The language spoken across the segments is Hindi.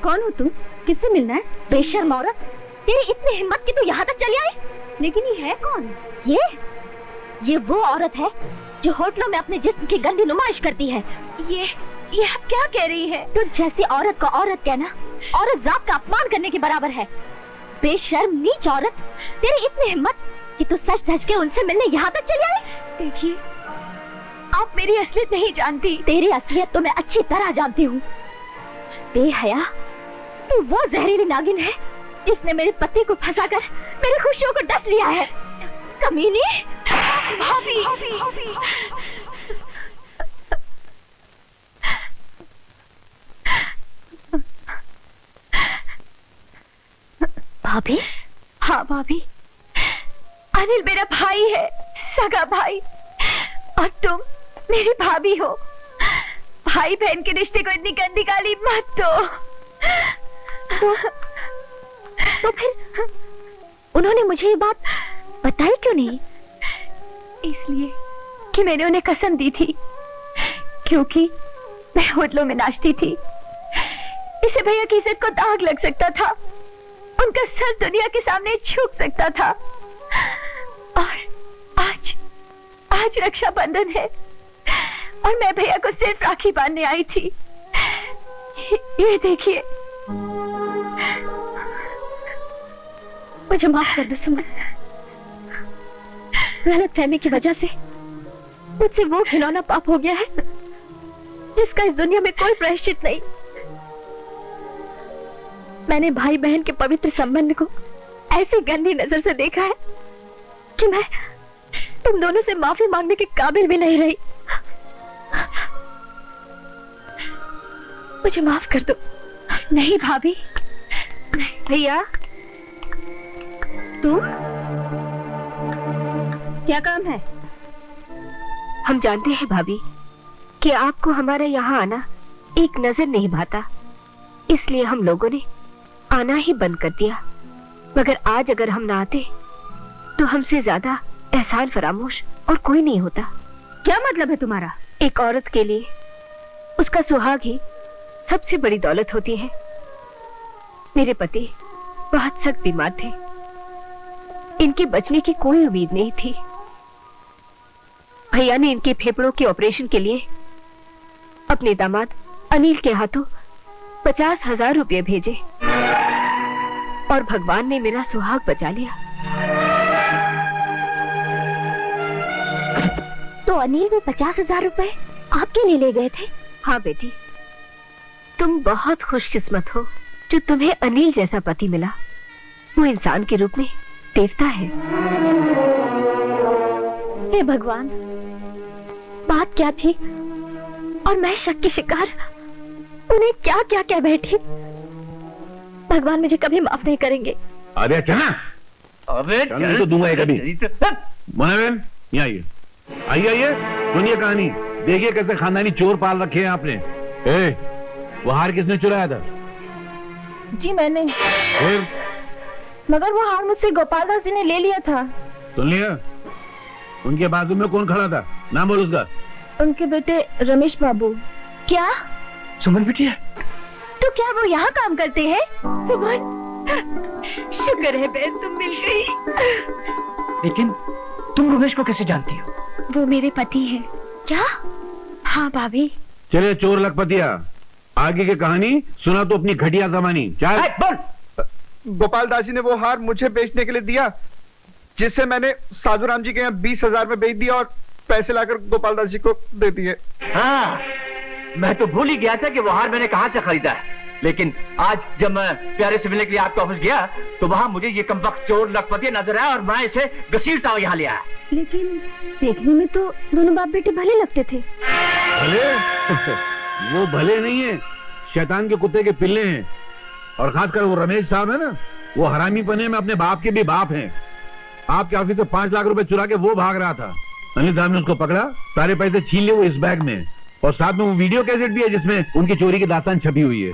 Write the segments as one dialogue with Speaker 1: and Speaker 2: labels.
Speaker 1: कौन हो तुम? किससे मिलना है? बेशर्म औरत, तेरी इतनी हिम्मत कि तू यहाँ तक चली आई? लेकिन ये है कौन? ये वो औरत है जो होटलों में अपने जिस्म की गंदी नुमाइश करती है। ये आप क्या कह रही है? तुझ जैसी औरत को औरत कहना औरत जात का अपमान करने के बराबर है। बेशर्म नीच औरत, तेरी इतनी हिम्मत कि तू सच धज के उनसे मिलने यहाँ तक चली आई? देखिए, आप मेरी असलियत नहीं जानती। तेरी असलियत तो मैं अच्छी तरह जानती हूँ। बेहया, तू वो जहरीली नागिन है जिसने मेरे पति को फंसाकर मेरी खुशियों को डस लिया है। कमीनी! भाभी! भाभी? हाँ भाभी, अनिल मेरा भाई है, सगा भाई, और तुम मेरी भाभी हो। भाई बहन के रिश्ते को इतनी गंदी गाली मत दो। तो फिर उन्होंने मुझे ये बात बताई क्यों नहीं? इसलिए कि मैंने उन्हें कसम दी थी, क्योंकि मैं होटलों में नाचती थी। इसे भैया की इज्जत को दाग लग सकता था, उनका सर दुनिया के सामने झुक सकता था। और आज रक्षाबंधन है और मैं भैया को सिर्फ राखी बांधने आई थी। ये देखिए, मुझे माफ कर दो सुमन। गलतफहमी की वजह से मुझसे वो खिलौना पाप हो गया है जिसका इस दुनिया में कोई प्रायश्चित नहीं। मैंने भाई बहन के पवित्र संबंध को ऐसी गंदी नजर से देखा है कि मैं तुम दोनों से माफी मांगने के काबिल भी नहीं रही। मुझे माफ कर दो। नहीं भाभी, भैया, तुम क्या काम है? हम जानते हैं भाभी कि आपको हमारे यहाँ आना एक नजर नहीं भाता, इसलिए हम लोगों ने आना ही बंद कर दिया। मगर आज अगर हम ना आते तो हमसे ज्यादा एहसान फरामोश और कोई नहीं होता। क्या मतलब है तुम्हारा? एक औरत के लिए उसका सुहाग ही सबसे बड़ी दौलत होती है। मेरे पति बहुत सख्त बीमार थे, इनके बचने की कोई उम्मीद नहीं थी। भैया ने इनके फेफड़ों के ऑपरेशन के लिए अपने दामाद अनिल के हाथों 50,000 रुपए भेजे और भगवान ने मेरा सुहाग बचा लिया। तो अनिल वो 50,000 रुपए आपके लिए ले गए थे? हाँ बेटी, तुम बहुत खुशकिस्मत हो जो तुम्हें अनिल जैसा पति मिला। वो इंसान के रूप में देवता है। हे भगवान, बात क्या थी और मैं शक की शिकार उन्हें क्या क्या कह बैठी। भगवान मुझे कभी माफ नहीं करेंगे।
Speaker 2: अरे चना,
Speaker 3: अरे
Speaker 2: चना तो दूंगा कभी। मोनाबेन, यहाँ आइए, आइए, सुनिए कहानी। देखिए कैसे खानदानी चोर पाल रखे हैं आपने। वो हार किसने चुराया था?
Speaker 1: जी मैंने।
Speaker 2: फिर?
Speaker 1: मगर वो हार मुझसे गोपाल दास जी ने ले लिया था।
Speaker 2: सुन लिया? उनके बाजू में कौन खड़ा था? नाम बोल उसका।
Speaker 1: उनके बेटे रमेश बाबू। क्या?
Speaker 3: सुमन बिटिया,
Speaker 1: तो क्या वो यहाँ काम करते हैं? सुमन, शुक्र है बहन तुम मिल गई।
Speaker 3: लेकिन तुम रमेश को कैसे जानती हो?
Speaker 1: वो मेरे पति हैं। क्या? हाँ भाभी।
Speaker 2: चले चोर लखपतिया, आगे की कहानी सुना तो अपनी घटिया जमानी। चल
Speaker 3: बोल।
Speaker 4: गोपाल दास जी ने वो हार मुझे बेचने के लिए दिया, जिससे मैंने साधु राम जी के यहाँ 20,000 में बेच दिया और पैसे लाकर गोपाल दास जी को दे दिए।
Speaker 3: हाँ, मैं तो भूल ही गया था कि वो हार मैंने कहाँ से खरीदा है। लेकिन आज जब मैं प्यारे से मिलने के लिए आपके ऑफिस गया तो वहाँ मुझे ये कमबख्त चोर लखपति नजर आया और मैं इसे घसीटता हुआ यहाँ ले आया।
Speaker 1: लेकिन देखने में तो दोनों बाप बेटे भले लगते थे।
Speaker 2: भले? वो भले नहीं है, शैतान के कुत्ते के पिल्ले हैं। और खासकर वो रमेश साहब है ना, वो हरामी पने में अपने बाप के भी बाप हैं। आपके ऑफिस से 5 लाख रुपए चुरा के वो भाग रहा था। अनिल साहब ने उसको पकड़ा, सारे पैसे छीन लिए वो इस बैग में, और साथ में वो वीडियो कैसेट भी है जिसमें उनकी चोरी की दास्तान छपी हुई है।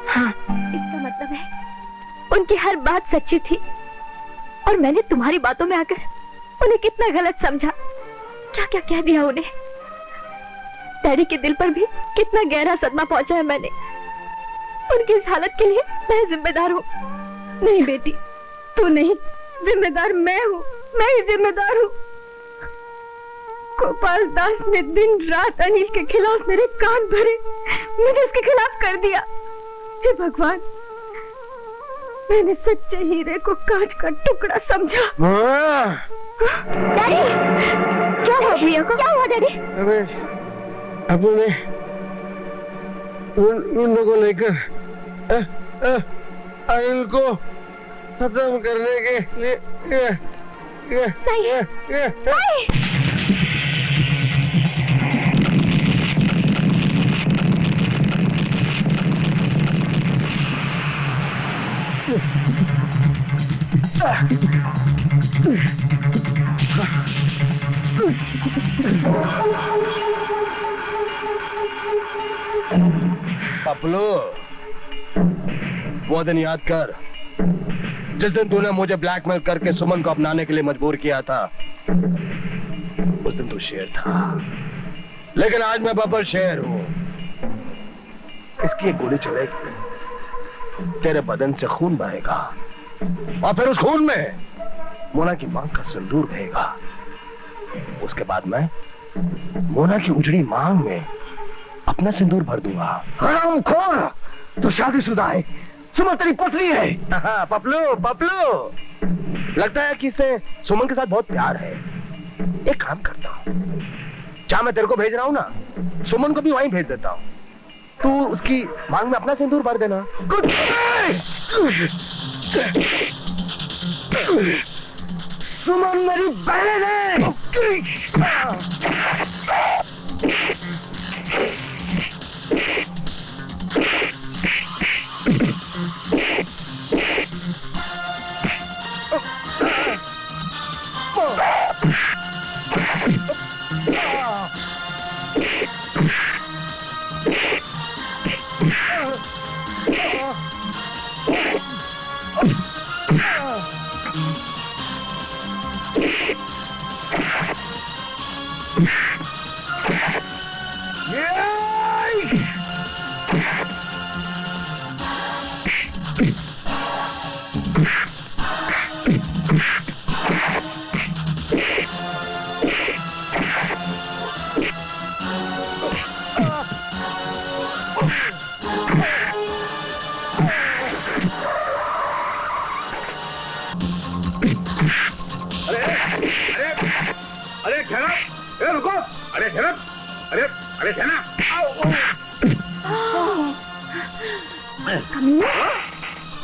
Speaker 1: हाँ, इसका मतलब है उनकी हर बात सच्ची थी। और मैंने तुम्हारी बातों में आकर उन्हें कितना गलत समझा, क्या क्या कह दिया उन्हें। डैडी के दिल पर भी कितना गहरा सदमा पहुंचा है मैंने। उनकी इस हालत के लिए मैं जिम्मेदार हूँ। नहीं बेटी, तू नहीं, जिम्मेदार मैं हूँ, मैं ही जिम्मेदार हूँ। गोपाल दास ने दिन रात अनिल के खिलाफ मेरे कान भरे, मैंने उसके खिलाफ कर दिया। हे भगवान, मैंने सच्चे हीरे को कांच का टुकड़ा समझा। डैडी, क्या हुआ भैया को? क्या हुआ डैडी?
Speaker 5: अपने उन को लेकर अनिल को खत्म करने के लिए पपलू, वो दिन याद कर जिस दिन तूने मुझे ब्लैकमेल करके सुमन को अपनाने के लिए मजबूर किया था। उस दिन तू शेर था, लेकिन आज मैं बब्बर शेर हूं। इसकी एक गोली चलेगी, तेरे बदन से खून बहेगा और फिर उस खून में मोना की मांग का सिंदूर बहेगा। उसके बाद मैं मोना की उजड़ी मांग में अपना सिंदूर भर दूंगा।
Speaker 3: हरामखोर, तो शादीशुदा है, सुमन तेरी पत्नी है।
Speaker 5: पपलू, लगता है कि इसे सुमन के साथ बहुत प्यार है। एक काम करता हूँ, जहां मैं तेरे को भेज रहा हूँ ना, सुमन को भी वहीं भेज देता हूँ। तू उसकी मांग में अपना सिंदूर भर देना।
Speaker 3: सुमन मेरी बहन है।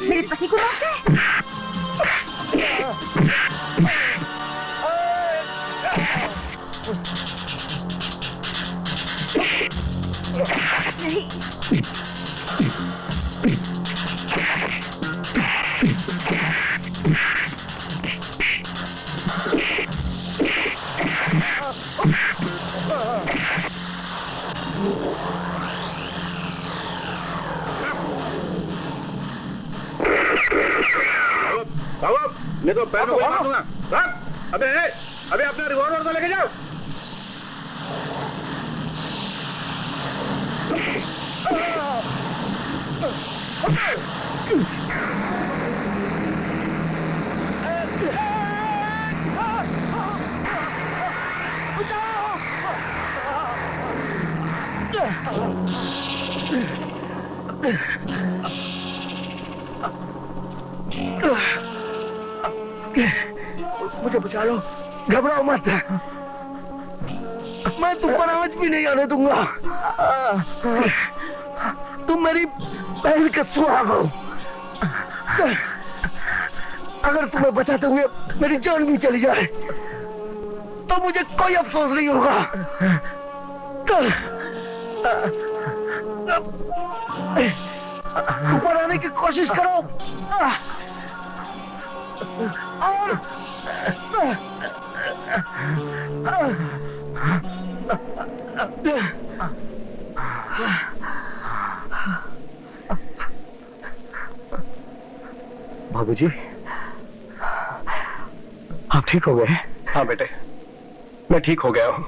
Speaker 1: मेरे पति को रोक दे। नहीं।
Speaker 2: नहीं तो पैर में गोली मार दूंगा। अबे अपना रिवॉल्वर तो लेके जाओ।
Speaker 5: मुझे बचा लो, घबराओ मत, मैं तुम पर आंच भी नहीं आने दूंगा। तुम मेरी बहन के सुहाग हो। अगर तुम्हें बचाते हुए मेरी जान भी चली जाए तो मुझे कोई अफसोस नहीं होगा। ऊपर आने की कोशिश करो और बाबूजी, आप ठीक हो गए? हाँ बेटे, मैं ठीक हो गया हूं,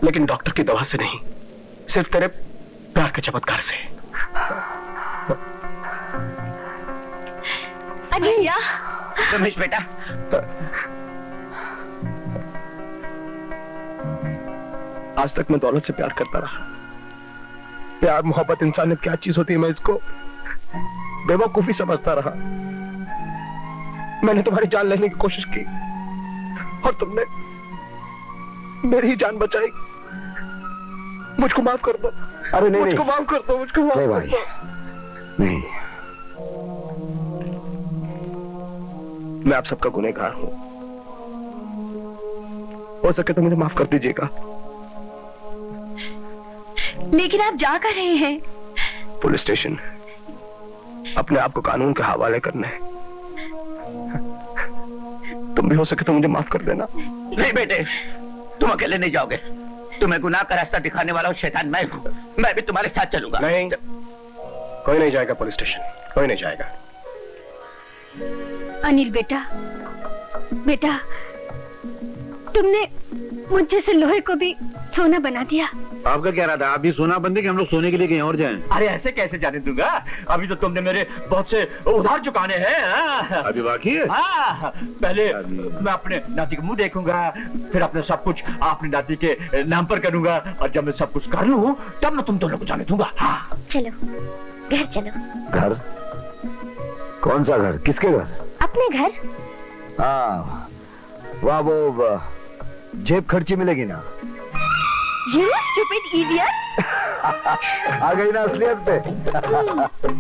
Speaker 5: लेकिन डॉक्टर की दवा से नहीं, सिर्फ तेरे प्यार के चमत्कार से।
Speaker 1: भैया।
Speaker 3: रमेश बेटा,
Speaker 5: आज तक मैं दौलत से प्यार करता रहा। प्यार मोहब्बत इंसानियत क्या चीज होती है, मैं इसको बेवकूफी समझता रहा। मैंने तुम्हारी जान लेने की कोशिश की और तुमने मेरी ही जान बचाई। मुझको माफ कर दो। अरे नहीं, मुझको माफ कर दो, मुझको माफ कर दो। नहीं, मैं आप सबका गुनहगार हूं। हो सके तो मुझे माफ कर दीजिएगा।
Speaker 1: लेकिन आप जा कर रहे हैं?
Speaker 5: पुलिस स्टेशन, अपने आप को कानून के हवाले करने। तुम भी हो सके तो मुझे माफ कर देना।
Speaker 3: नहीं बेटे, तुम अकेले नहीं जाओगे। तुम्हें गुनाह का रास्ता दिखाने वाला शैतान मैं हूँ। मैं भी तुम्हारे साथ चलूंगा।
Speaker 5: नहीं, कोई नहीं जाएगा पुलिस स्टेशन, कोई नहीं जाएगा।
Speaker 1: अनिल बेटा, बेटा, तुमने मुझे से लोहे को भी सोना बना दिया।
Speaker 2: आपका क्या इरादा? आप भी सोना बंदे कि हम लोग सोने के लिए कहीं और जाएं?
Speaker 3: अरे ऐसे कैसे जाने दूंगा? अभी तो तुमने मेरे बहुत से उधार चुकाने हैं। हाँ।
Speaker 2: अभी बाकी है?
Speaker 3: हाँ, पहले मैं अपने नाती का मुंह देखूंगा, फिर अपने सब कुछ अपने नाती के नाम पर करूंगा, और जब मैं सब कुछ कर लूं तब मैं तुम दोनों को जाने दूंगा। हाँ।
Speaker 1: चलो घर चलो।
Speaker 6: घर? कौन सा घर? किसके घर?
Speaker 1: अपने घर।
Speaker 6: हाँ, वहाँ वो जेब खर्ची मिलेगी ना?
Speaker 1: You stupid idiot!
Speaker 6: आ गई ना असलियत पे।